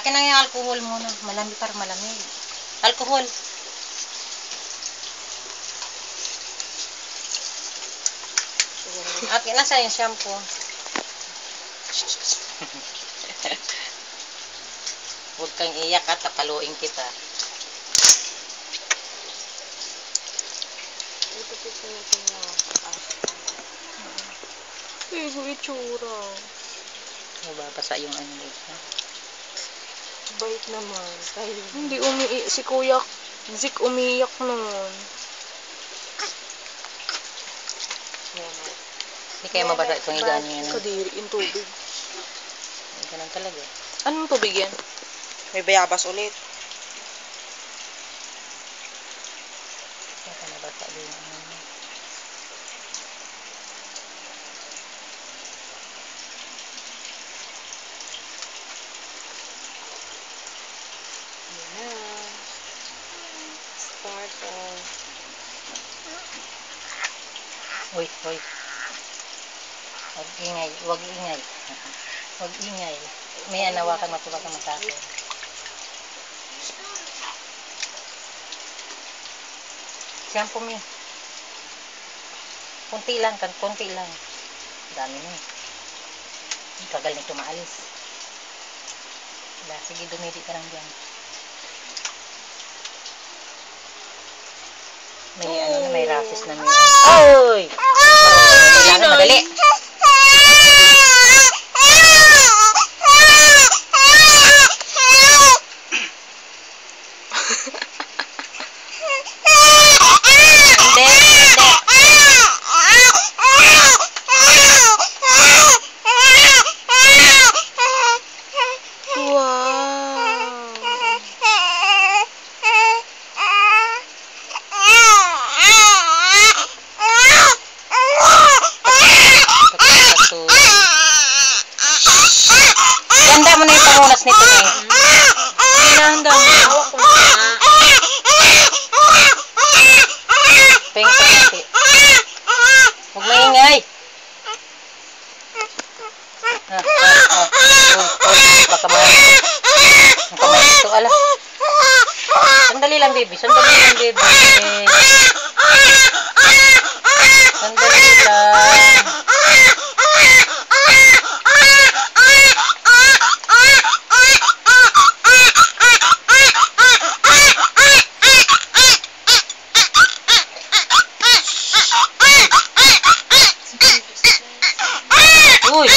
Akin na yung alcohol muna. Malamig para malamig. Alcohol. Akin na sa yung shampoo. Huwag kang iyak at tapaluin kita. Ito pito natin na Ego itsura. Nababasa yung ano dito. Bait naman. Tayo. Hindi si Kuya Zik umiyak naman. Hindi kaya mabasa itong higaan niya. Kadiri yung tubig. Ganun talaga. Anong tubig yan? May bayabas ulit. Kaya nabasa din yung ano. Start of... Uy. Huwag ingay. Huwag ingay. May anawakan matuwakan mo sa akin. Shampoo mo. Kunti lang. Dami na eh. Tagal nito maalis. Sige, dumidi ka lang dyan. May rashes na meron. Oy! Kailangan madali. Handa mo na yung pangunas nito eh. Hinahanda mo. Hawak mo na. Pengko natin. Huwag maingay. Baka mahal ito. Ala. Sandali lang baby. Sandali lang. Uy!